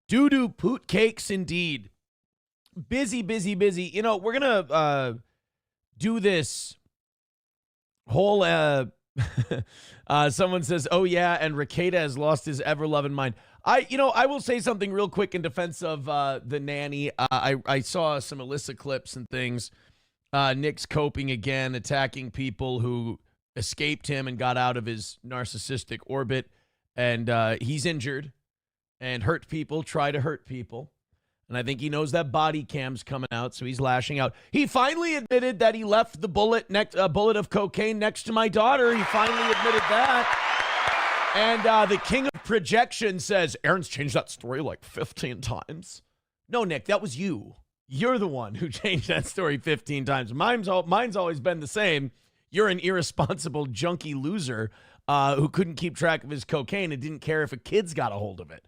Doo-doo poot cakes indeed. Busy, busy, busy. You know, we're going to do this whole someone says, oh yeah, and Rekieta has lost his ever-loving mind. I will say something real quick in defense of the nanny. I saw some Alyssa clips and things. Nick's coping again, attacking people who escaped him and got out of his narcissistic orbit. And he's injured and hurt people, try to hurt people. And I think he knows that body cam's coming out, so he's lashing out. He finally admitted that he left the bullet of cocaine next to my daughter. He finally admitted that. And the king of projection says, Aaron's changed that story like 15 times. No, Nick, that was you. You're the one who changed that story 15 times. Mine's always been the same. You're an irresponsible junkie loser who couldn't keep track of his cocaine and didn't care if a kid's got a hold of it,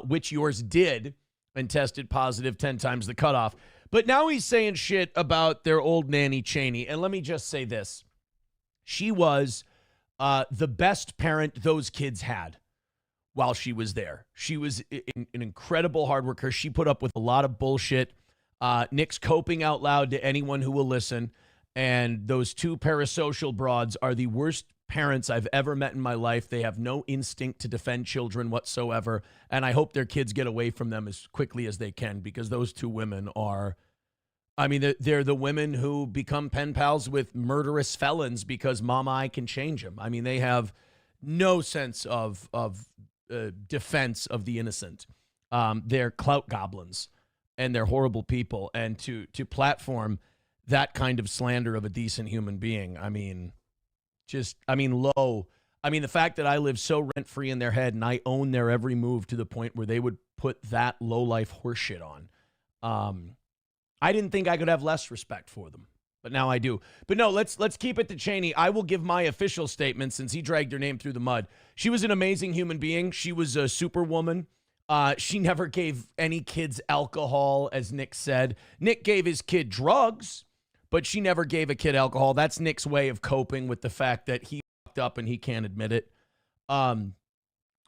which yours did. And tested positive 10 times the cutoff. But now he's saying shit about their old nanny, Cheney. And let me just say this. She was the best parent those kids had while she was there. She was an incredible hard worker. She put up with a lot of bullshit. Nick's coping out loud to anyone who will listen. And those two parasocial broads are the worst parents I've ever met in my life. They have no instinct to defend children whatsoever, and I hope their kids get away from them as quickly as they can, because those two women are, I mean, they're the women who become pen pals with murderous felons because Mama I can change them. I mean, they have no sense of defense of the innocent. They're clout goblins, and they're horrible people, and to platform that kind of slander of a decent human being, I mean, low. I mean, the fact that I live so rent-free in their head and I own their every move to the point where they would put that low-life horseshit on. I didn't think I could have less respect for them, but now I do. But no, let's keep it to Cheney. I will give my official statement since he dragged her name through the mud. She was an amazing human being. She was a superwoman. She never gave any kids alcohol, as Nick said. Nick gave his kid drugs, but she never gave a kid alcohol. That's Nick's way of coping with the fact that he fucked up and he can't admit it.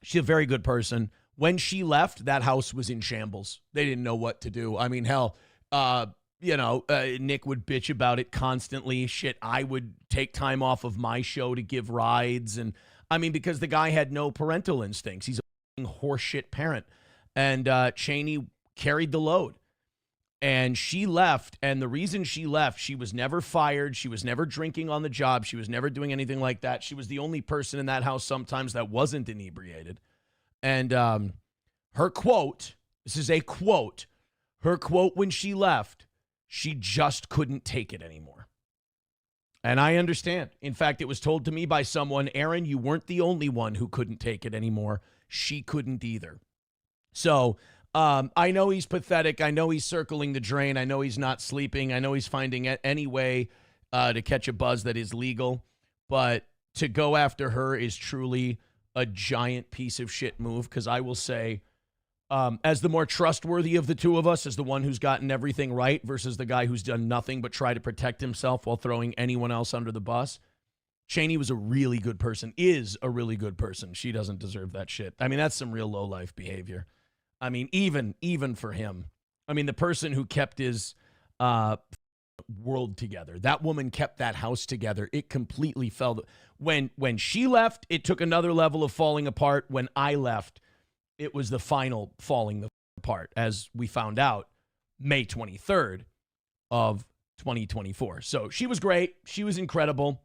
She's a very good person. When she left, that house was in shambles. They didn't know what to do. I mean, hell, Nick would bitch about it constantly. Shit, I would take time off of my show to give rides. And I mean, because the guy had no parental instincts. He's a horseshit parent. And Cheney carried the load. And she left, and the reason she left, she was never fired. She was never drinking on the job. She was never doing anything like that. She was the only person in that house sometimes that wasn't inebriated. And her quote, this is a quote, her quote when she left, she just couldn't take it anymore. And I understand. In fact, it was told to me by someone, Aaron, you weren't the only one who couldn't take it anymore. She couldn't either. So I know he's pathetic. I know he's circling the drain. I know he's not sleeping. I know he's finding any way to catch a buzz that is legal. But to go after her is truly a giant piece of shit move, because I will say, as the more trustworthy of the two of us, as the one who's gotten everything right versus the guy who's done nothing but try to protect himself while throwing anyone else under the bus, Cheney was a really good person, is a really good person. She doesn't deserve that shit. I mean, that's some real low-life behavior. I mean, even for him. I mean, the person who kept his world together, that woman kept that house together. It completely fell. When she left, it took another level of falling apart. When I left, it was the final falling apart, as we found out May 23rd of 2024. So she was great. She was incredible.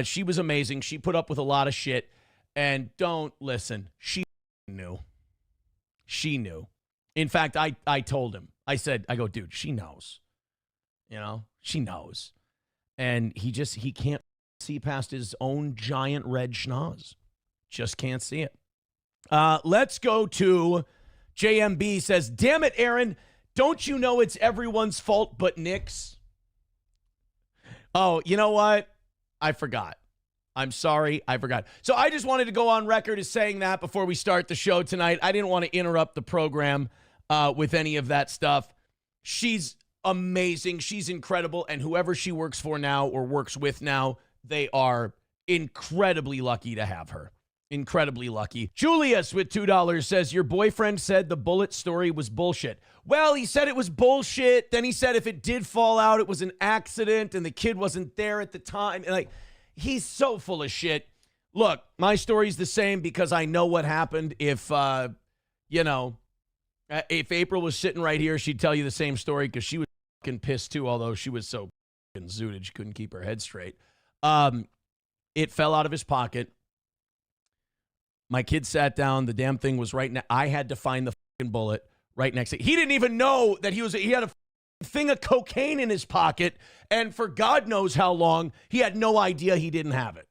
She was amazing. She put up with a lot of shit. And don't listen. She knew. She knew. In fact, I told him. I go, dude, she knows. You know, she knows. And he can't see past his own giant red schnoz. Just can't see it. Let's go to JMB says, damn it, Aaron. Don't you know it's everyone's fault but Nick's? Oh, you know what? I forgot. I'm sorry, I forgot. So I just wanted to go on record as saying that before we start the show tonight. I didn't want to interrupt the program with any of that stuff. She's amazing. She's incredible. And whoever she works for now or works with now, they are incredibly lucky to have her. Incredibly lucky. Julius with $2 says, your boyfriend said the bullet story was bullshit. Well, he said it was bullshit. Then he said if it did fall out, it was an accident and the kid wasn't there at the time. And like, he's so full of shit. Look, my story's the same because I know what happened. If, if April was sitting right here, she'd tell you the same story because she was fucking pissed too, although she was so fucking zooted she couldn't keep her head straight. It fell out of his pocket. My kid sat down. The damn thing was right now. I had to find the fucking bullet right next to it. He didn't even know that he had a thing of cocaine in his pocket. And for God knows how long, he had no idea he didn't have it.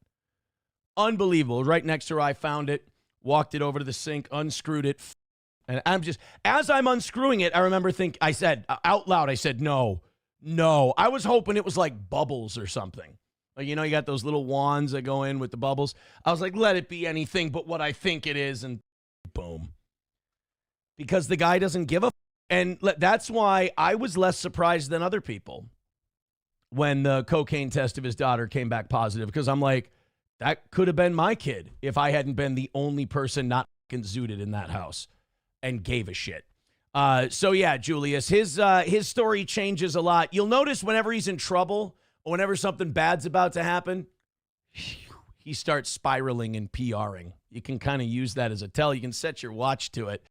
Unbelievable. Right next to her, I found it, walked it over to the sink, unscrewed it. And I'm just, as I'm unscrewing it, I remember I said out loud, I said, no. I was hoping it was like bubbles or something. Like, you got those little wands that go in with the bubbles. I was like, let it be anything but what I think it is. And boom. Because the guy doesn't give a and that's why I was less surprised than other people when the cocaine test of his daughter came back positive. Because I'm like, that could have been my kid if I hadn't been the only person not fucking zooted in that house and gave a shit. So yeah, Julius, his story changes a lot. You'll notice whenever he's in trouble, whenever something bad's about to happen, he starts spiraling and PRing. You can kind of use that as a tell. You can set your watch to it.